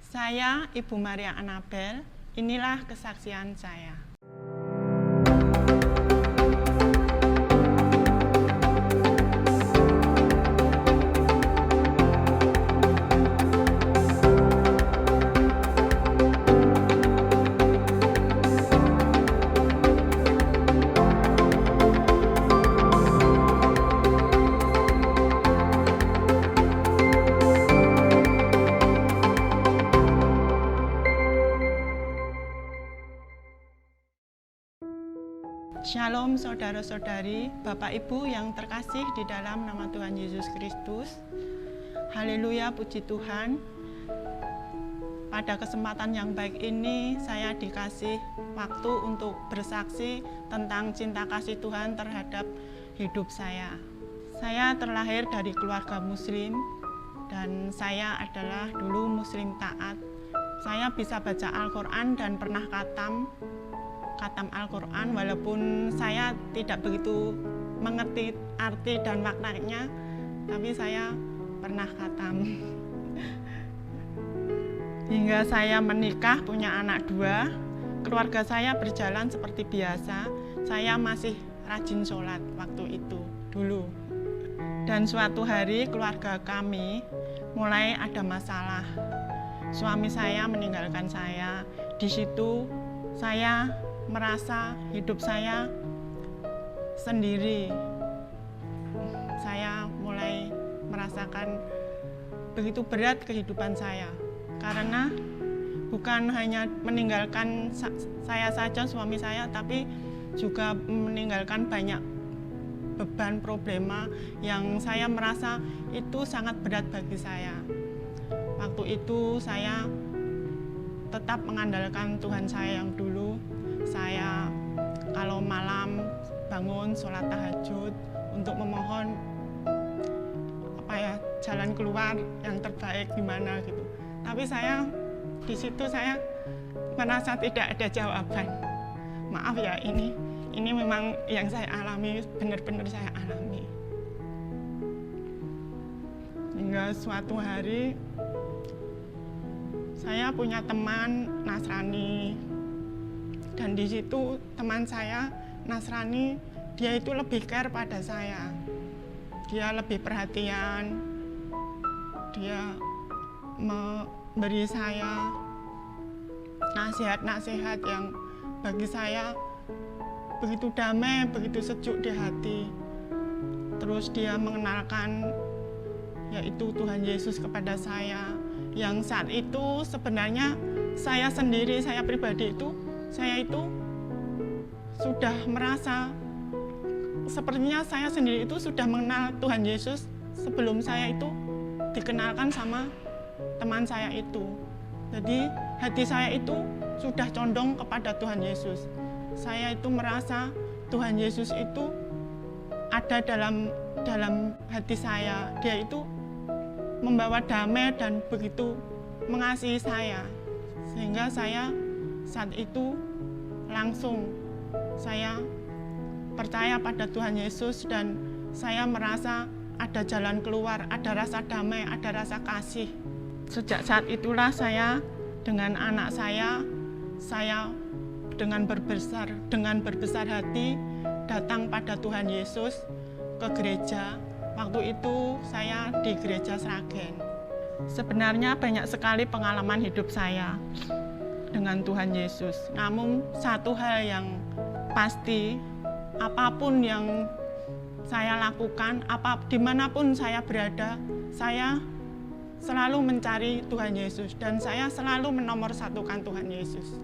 Saya Ibu Maria Anabel, inilah kesaksian saya. Shalom saudara-saudari, Bapak Ibu yang terkasih di dalam nama Tuhan Yesus Kristus. Haleluya, puji Tuhan. Pada kesempatan yang baik ini saya dikasih waktu untuk bersaksi tentang cinta kasih Tuhan terhadap hidup saya. Saya terlahir dari keluarga muslim dan saya adalah dulu muslim taat. Saya bisa baca Al-Quran dan pernah khatam Al-Quran, walaupun saya tidak begitu mengerti arti dan maknanya, tapi saya pernah khatam. Hingga saya menikah, punya anak 2, keluarga saya berjalan seperti biasa. Saya masih rajin sholat waktu itu, dulu. Dan suatu hari keluarga kami mulai ada masalah. Suami saya meninggalkan saya. Di situ saya merasa hidup saya sendiri. Saya mulai merasakan begitu berat kehidupan saya, karena bukan hanya meninggalkan saya saja, suami saya, tapi juga meninggalkan banyak beban problema yang saya merasa itu sangat berat bagi saya. Waktu itu saya tetap mengandalkan Tuhan saya yang dulu. Saya kalau malam bangun sholat tahajud untuk memohon jalan keluar yang terbaik gimana gitu. Tapi saya di situ saya merasa tidak ada jawaban. Maaf ya, ini memang yang saya alami, benar-benar saya alami. Hingga suatu hari saya punya teman Nasrani. Dan di situ teman saya Nasrani, dia itu lebih care pada saya. Dia lebih perhatian, dia memberi saya nasihat-nasihat yang bagi saya begitu damai, begitu sejuk di hati. Terus dia mengenalkan yaitu Tuhan Yesus kepada saya, yang saat itu sebenarnya saya sendiri, saya pribadi itu, saya itu sudah merasa sepertinya saya sendiri itu sudah mengenal Tuhan Yesus sebelum saya itu dikenalkan sama teman saya itu. Jadi hati saya itu sudah condong kepada Tuhan Yesus. Saya itu merasa Tuhan Yesus itu ada dalam hati saya. Dia itu membawa damai dan begitu mengasihi saya. Sehingga saya saat itu langsung saya percaya pada Tuhan Yesus dan saya merasa ada jalan keluar, ada rasa damai, ada rasa kasih. Sejak saat itulah saya dengan anak saya dengan berbesar hati datang pada Tuhan Yesus ke gereja. Waktu itu saya di gereja Sragen. Sebenarnya banyak sekali pengalaman hidup saya dengan Tuhan Yesus. Namun satu hal yang pasti, apapun yang saya lakukan, dimanapun saya berada, saya selalu mencari Tuhan Yesus dan saya selalu menomorsatukan Tuhan Yesus.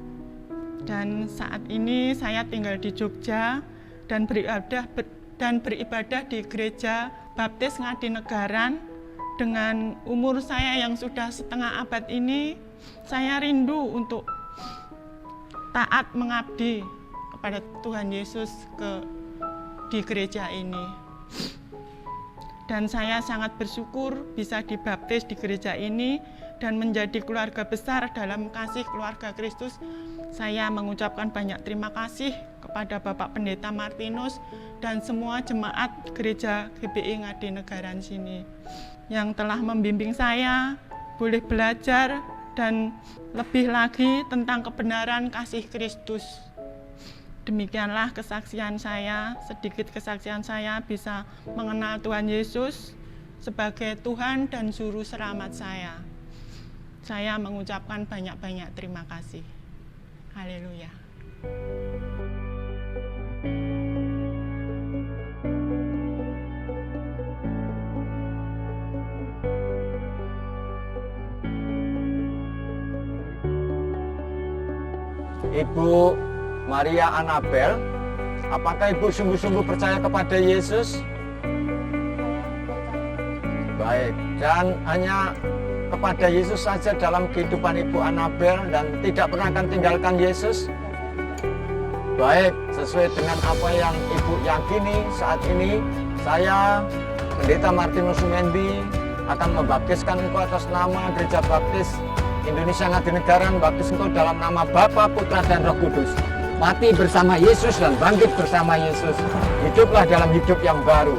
Dan saat ini saya tinggal di Jogja dan beribadah di gereja Baptis Ngadinegara. Dengan umur saya yang sudah setengah abad ini, saya rindu untuk taat mengabdi kepada Tuhan Yesus di gereja ini. Dan saya sangat bersyukur bisa dibaptis di gereja ini dan menjadi keluarga besar dalam kasih keluarga Kristus. Saya mengucapkan banyak terima kasih kepada Bapak Pendeta Martinus dan semua jemaat gereja GBI Ngadinegara sini yang telah membimbing saya boleh belajar dan lebih lagi tentang kebenaran kasih Kristus. Demikianlah kesaksian saya, sedikit kesaksian saya bisa mengenal Tuhan Yesus sebagai Tuhan dan Juru Selamat saya. Saya mengucapkan banyak-banyak terima kasih. Haleluya. Ibu Maria Anabel, apakah Ibu sungguh-sungguh percaya kepada Yesus? Baik, dan hanya kepada Yesus saja dalam kehidupan Ibu Anabel dan tidak pernah akan tinggalkan Yesus? Baik, sesuai dengan apa yang Ibu yakini saat ini, saya, Pendeta Martinus Sumendi, akan membaptiskan engkau atas nama Gereja Baptis Indonesia Ngadinegaran, baptis engkau dalam nama Bapa, Putra, dan Roh Kudus. Mati bersama Yesus dan bangkit bersama Yesus. Hiduplah dalam hidup yang baru.